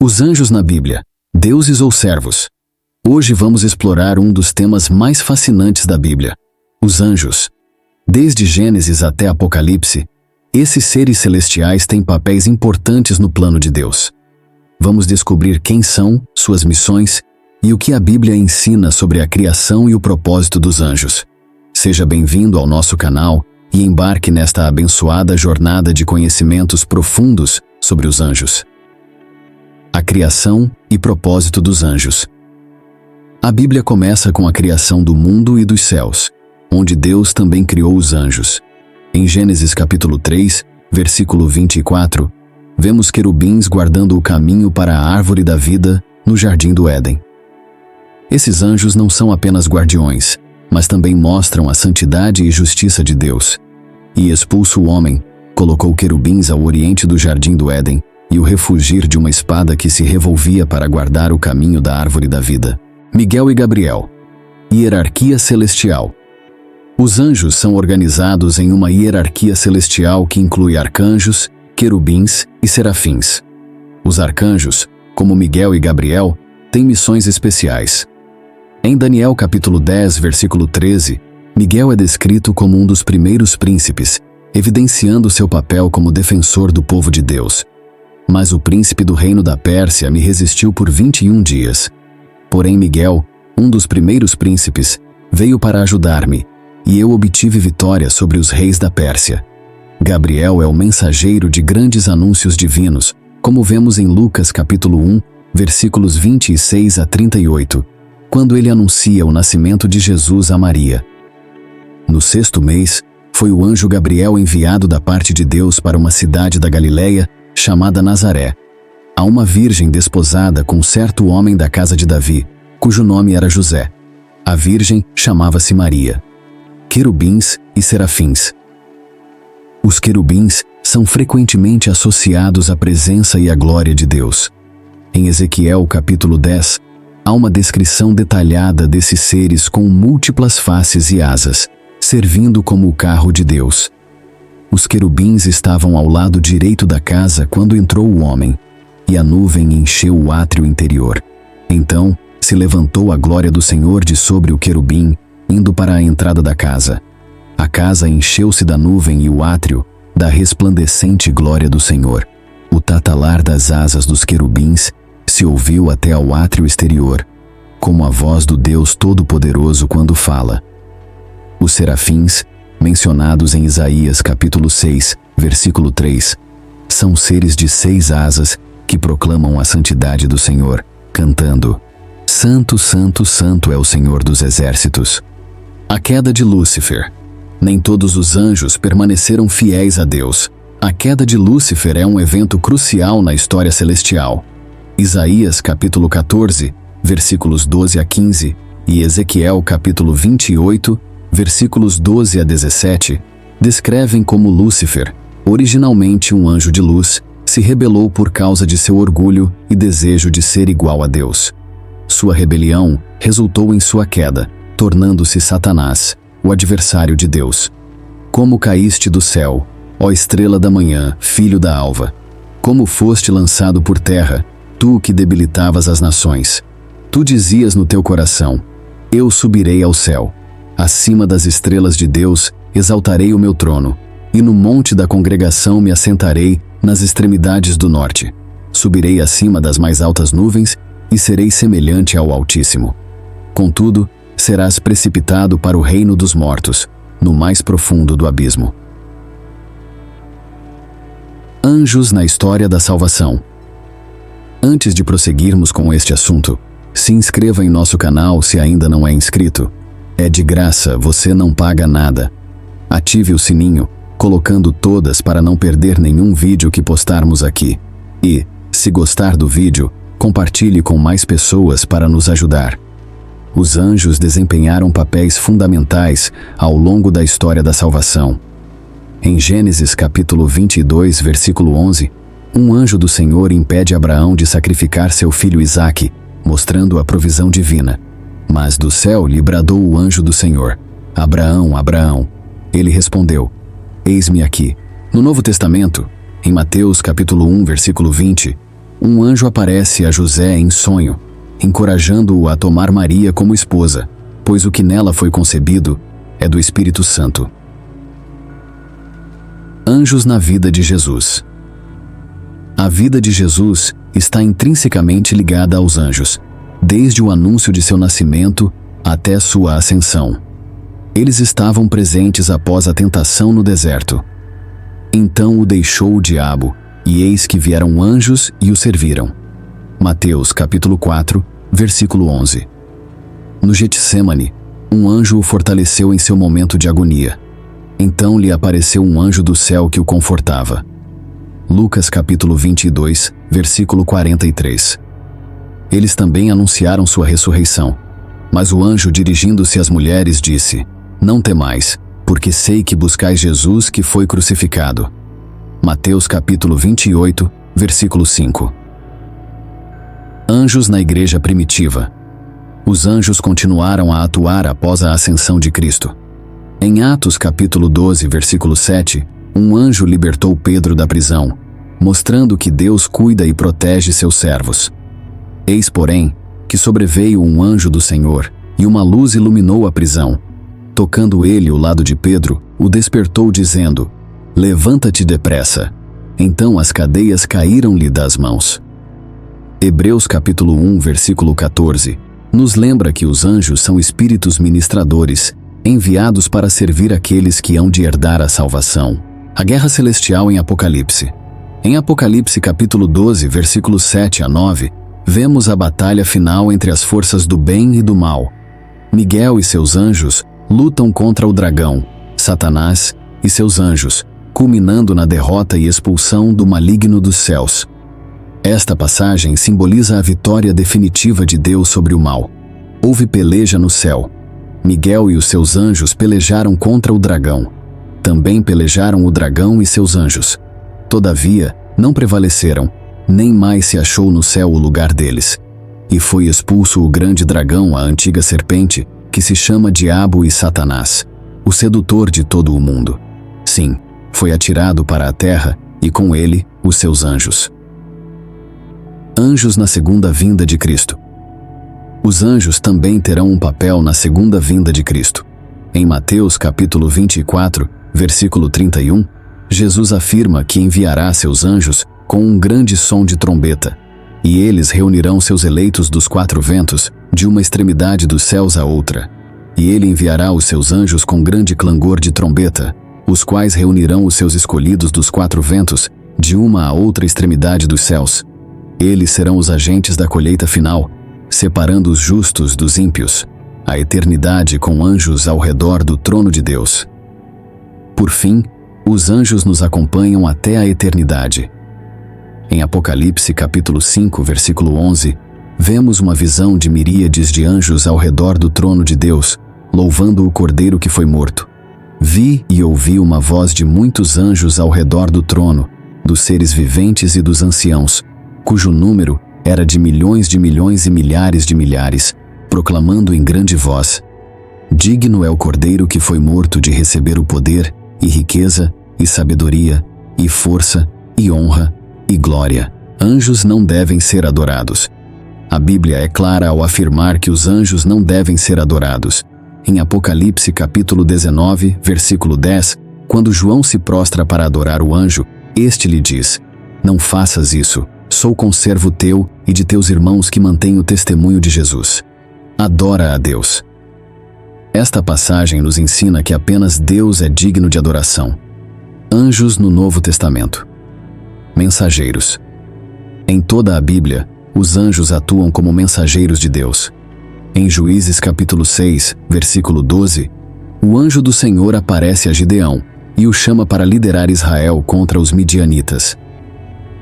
Os anjos na Bíblia, deuses ou servos? Hoje vamos explorar um dos temas mais fascinantes da Bíblia, os anjos. Desde Gênesis até Apocalipse, esses seres celestiais têm papéis importantes no plano de Deus. Vamos descobrir quem são, suas missões e o que a Bíblia ensina sobre a criação e o propósito dos anjos. Seja bem-vindo ao nosso canal e embarque nesta abençoada jornada de conhecimentos profundos sobre os anjos. A criação e propósito dos anjos. A Bíblia começa com a criação do mundo e dos céus, onde Deus também criou os anjos. Em Gênesis capítulo 3, versículo 24, vemos querubins guardando o caminho para a árvore da vida no jardim do Éden. Esses anjos não são apenas guardiões, mas também mostram a santidade e justiça de Deus. E expulso o homem, colocou querubins ao oriente do jardim do Éden e o refugir de uma espada que se revolvia para guardar o caminho da árvore da vida. Miguel e Gabriel. Hierarquia celestial. Os anjos são organizados em uma hierarquia celestial que inclui arcanjos, querubins e serafins. Os arcanjos, como Miguel e Gabriel, têm missões especiais. Em Daniel capítulo 10, versículo 13, Miguel é descrito como um dos primeiros príncipes, evidenciando seu papel como defensor do povo de Deus. Mas o príncipe do reino da Pérsia me resistiu por 21 dias. Porém Miguel, um dos primeiros príncipes, veio para ajudar-me, e eu obtive vitória sobre os reis da Pérsia. Gabriel é o mensageiro de grandes anúncios divinos, como vemos em Lucas capítulo 1, versículos 26 a 38, quando ele anuncia o nascimento de Jesus a Maria. No 6º mês, foi o anjo Gabriel enviado da parte de Deus para uma cidade da Galileia, chamada Nazaré, a uma virgem desposada com certo homem da casa de Davi, cujo nome era José. A virgem chamava-se Maria. Querubins e serafins. Os querubins são frequentemente associados à presença e à glória de Deus. Em Ezequiel capítulo 10, há uma descrição detalhada desses seres com múltiplas faces e asas, servindo como o carro de Deus. Os querubins estavam ao lado direito da casa quando entrou o homem, e a nuvem encheu o átrio interior. Então se levantou a glória do Senhor de sobre o querubim, indo para a entrada da casa. A casa encheu-se da nuvem e o átrio, da resplandecente glória do Senhor. O tatalar das asas dos querubins se ouviu até ao átrio exterior, como a voz do Deus Todo-Poderoso quando fala. Os serafins, mencionados em Isaías capítulo 6, versículo 3, são seres de 6 asas que proclamam a santidade do Senhor, cantando: Santo, Santo, Santo é o Senhor dos exércitos. A queda de Lúcifer. Nem todos os anjos permaneceram fiéis a Deus. A queda de Lúcifer é um evento crucial na história celestial. Isaías capítulo 14, versículos 12 a 15, e Ezequiel capítulo 28, versículos 12 a 17, descrevem como Lúcifer, originalmente um anjo de luz, se rebelou por causa de seu orgulho e desejo de ser igual a Deus. Sua rebelião resultou em sua queda, tornando-se Satanás, o adversário de Deus. Como caíste do céu, ó estrela da manhã, filho da alva! Como foste lançado por terra, tu que debilitavas as nações! Tu dizias no teu coração: eu subirei ao céu. Acima das estrelas de Deus exaltarei o meu trono, e no monte da congregação me assentarei nas extremidades do norte. Subirei acima das mais altas nuvens e serei semelhante ao Altíssimo. Contudo, serás precipitado para o reino dos mortos, no mais profundo do abismo. Anjos na história da salvação. Antes de prosseguirmos com este assunto, se inscreva em nosso canal se ainda não é inscrito. É de graça, você não paga nada. Ative o sininho, colocando todas para não perder nenhum vídeo que postarmos aqui. E, se gostar do vídeo, compartilhe com mais pessoas para nos ajudar. Os anjos desempenharam papéis fundamentais ao longo da história da salvação. Em Gênesis capítulo 22, versículo 11, um anjo do Senhor impede Abraão de sacrificar seu filho Isaque, mostrando a provisão divina. Mas do céu lhe bradou o anjo do Senhor: Abraão, Abraão. Ele respondeu: Eis-me aqui. No Novo Testamento, em Mateus capítulo 1, versículo 20, um anjo aparece a José em sonho, encorajando-o a tomar Maria como esposa, pois o que nela foi concebido é do Espírito Santo. Anjos na vida de Jesus. A vida de Jesus está intrinsecamente ligada aos anjos, desde o anúncio de seu nascimento até sua ascensão. Eles estavam presentes após a tentação no deserto. Então o deixou o diabo, e eis que vieram anjos e o serviram. Mateus capítulo 4, versículo 11. No Getsêmani, um anjo o fortaleceu em seu momento de agonia. Então lhe apareceu um anjo do céu que o confortava. Lucas capítulo 22, versículo 43. Eles também anunciaram sua ressurreição. Mas o anjo, dirigindo-se às mulheres, disse: Não temais, porque sei que buscais Jesus que foi crucificado. Mateus capítulo 28, versículo 5. Anjos na igreja primitiva. Os anjos continuaram a atuar após a ascensão de Cristo. Em Atos capítulo 12, versículo 7, um anjo libertou Pedro da prisão, mostrando que Deus cuida e protege seus servos. Eis, porém, que sobreveio um anjo do Senhor, e uma luz iluminou a prisão. Tocando ele o lado de Pedro, o despertou dizendo: Levanta-te depressa. Então as cadeias caíram-lhe das mãos. Hebreus capítulo 1, versículo 14, nos lembra que os anjos são espíritos ministradores, enviados para servir aqueles que hão de herdar a salvação. A guerra celestial em Apocalipse. Em Apocalipse capítulo 12, versículos 7 a 9, vemos a batalha final entre as forças do bem e do mal. Miguel e seus anjos lutam contra o dragão, Satanás e seus anjos, culminando na derrota e expulsão do maligno dos céus. Esta passagem simboliza a vitória definitiva de Deus sobre o mal. Houve peleja no céu. Miguel e os seus anjos pelejaram contra o dragão. Também pelejaram o dragão e seus anjos. Todavia, não prevaleceram, nem mais se achou no céu o lugar deles. E foi expulso o grande dragão, a antiga serpente, que se chama Diabo e Satanás, o sedutor de todo o mundo. Sim, foi atirado para a terra, e com ele, os seus anjos. Anjos na segunda vinda de Cristo. Os anjos também terão um papel na segunda vinda de Cristo. Em Mateus capítulo 24, versículo 31, Jesus afirma que enviará seus anjos com um grande som de trombeta, e eles reunirão seus eleitos dos quatro ventos, de uma extremidade dos céus à outra. E ele enviará os seus anjos com grande clangor de trombeta, os quais reunirão os seus escolhidos dos quatro ventos, de uma à outra extremidade dos céus. Eles serão os agentes da colheita final, separando os justos dos ímpios, a eternidade com anjos ao redor do trono de Deus. Por fim, os anjos nos acompanham até a eternidade. Em Apocalipse capítulo 5, versículo 11, vemos uma visão de miríades de anjos ao redor do trono de Deus, louvando o Cordeiro que foi morto. Vi e ouvi uma voz de muitos anjos ao redor do trono, dos seres viventes e dos anciãos, cujo número era de milhões e milhares de milhares, proclamando em grande voz: Digno é o Cordeiro que foi morto de receber o poder, e riqueza, e sabedoria, e força, e honra, e glória. Anjos não devem ser adorados. A Bíblia é clara ao afirmar que os anjos não devem ser adorados. Em Apocalipse capítulo 19, versículo 10, quando João se prostra para adorar o anjo, este lhe diz: Não faças isso, sou conservo teu e de teus irmãos que mantêm o testemunho de Jesus. Adora a Deus. Esta passagem nos ensina que apenas Deus é digno de adoração. Anjos no Novo Testamento. Mensageiros. Em toda a Bíblia, os anjos atuam como mensageiros de Deus. Em Juízes capítulo 6, versículo 12, o anjo do Senhor aparece a Gideão e o chama para liderar Israel contra os midianitas.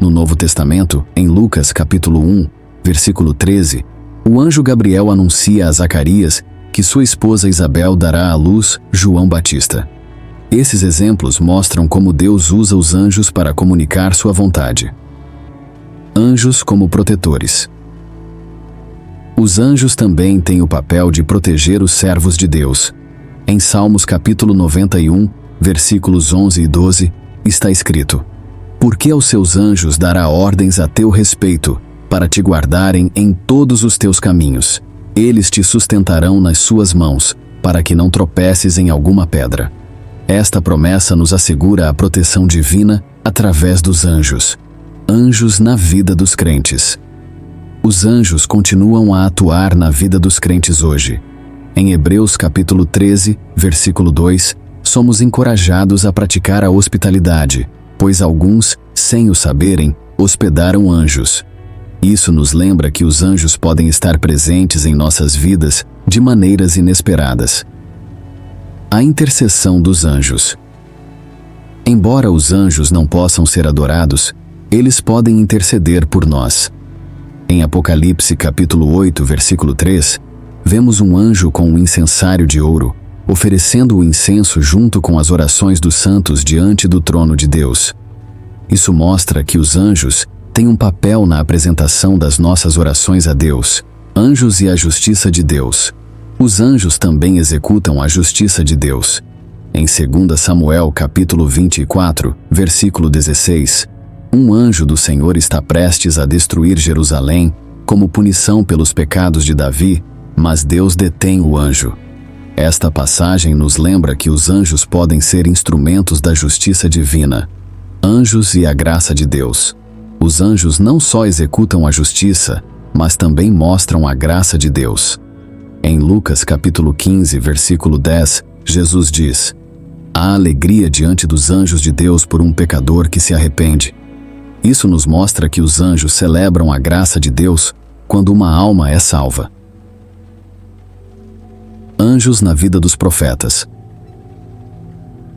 No Novo Testamento, em Lucas capítulo 1, versículo 13, o anjo Gabriel anuncia a Zacarias que sua esposa Isabel dará à luz João Batista. Esses exemplos mostram como Deus usa os anjos para comunicar sua vontade. Anjos como protetores. Os anjos também têm o papel de proteger os servos de Deus. Em Salmos capítulo 91, versículos 11 e 12, está escrito: Porque aos seus anjos dará ordens a teu respeito, para te guardarem em todos os teus caminhos. Eles te sustentarão nas suas mãos, para que não tropeces em alguma pedra. Esta promessa nos assegura a proteção divina através dos anjos. Anjos na vida dos crentes. Os anjos continuam a atuar na vida dos crentes hoje. Em Hebreus capítulo 13, versículo 2, somos encorajados a praticar a hospitalidade, pois alguns, sem o saberem, hospedaram anjos. Isso nos lembra que os anjos podem estar presentes em nossas vidas de maneiras inesperadas. A intercessão dos anjos. Embora os anjos não possam ser adorados, eles podem interceder por nós. Em Apocalipse capítulo 8, versículo 3, vemos um anjo com um incensário de ouro, oferecendo o incenso junto com as orações dos santos diante do trono de Deus. Isso mostra que os anjos têm um papel na apresentação das nossas orações a Deus, anjos e a justiça de Deus. Os anjos também executam a justiça de Deus. Em 2 Samuel capítulo 24, versículo 16, um anjo do Senhor está prestes a destruir Jerusalém como punição pelos pecados de Davi, mas Deus detém o anjo. Esta passagem nos lembra que os anjos podem ser instrumentos da justiça divina. Anjos e a graça de Deus. Os anjos não só executam a justiça, mas também mostram a graça de Deus. Em Lucas capítulo 15, versículo 10, Jesus diz: há alegria diante dos anjos de Deus por um pecador que se arrepende. Isso nos mostra que os anjos celebram a graça de Deus quando uma alma é salva. Anjos na vida dos profetas.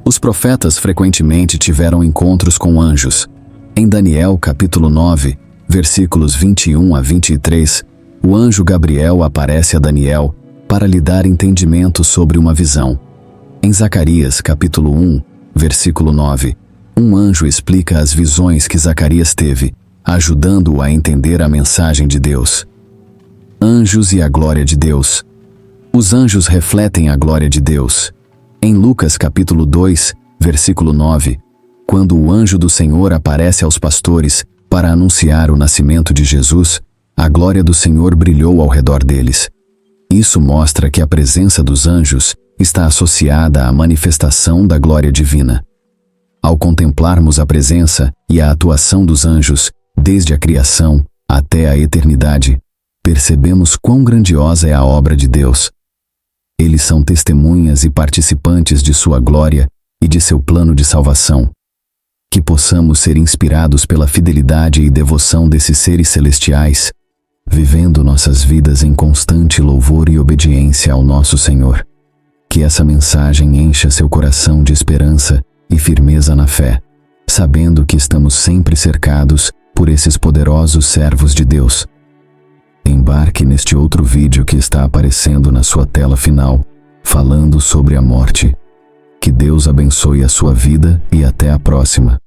Os profetas frequentemente tiveram encontros com anjos. Em Daniel capítulo 9, versículos 21 a 23, o anjo Gabriel aparece a Daniel para lhe dar entendimento sobre uma visão. Em Zacarias capítulo 1, versículo 9, um anjo explica as visões que Zacarias teve, ajudando-o a entender a mensagem de Deus. Anjos e a glória de Deus. Os anjos refletem a glória de Deus. Em Lucas capítulo 2, versículo 9, quando o anjo do Senhor aparece aos pastores para anunciar o nascimento de Jesus, a glória do Senhor brilhou ao redor deles. Isso mostra que a presença dos anjos está associada à manifestação da glória divina. Ao contemplarmos a presença e a atuação dos anjos, desde a criação até a eternidade, percebemos quão grandiosa é a obra de Deus. Eles são testemunhas e participantes de sua glória e de seu plano de salvação. Que possamos ser inspirados pela fidelidade e devoção desses seres celestiais, vivendo nossas vidas em constante louvor e obediência ao nosso Senhor. Que essa mensagem encha seu coração de esperança e firmeza na fé, sabendo que estamos sempre cercados por esses poderosos servos de Deus. Embarque neste outro vídeo que está aparecendo na sua tela final, falando sobre a morte. Que Deus abençoe a sua vida e até a próxima.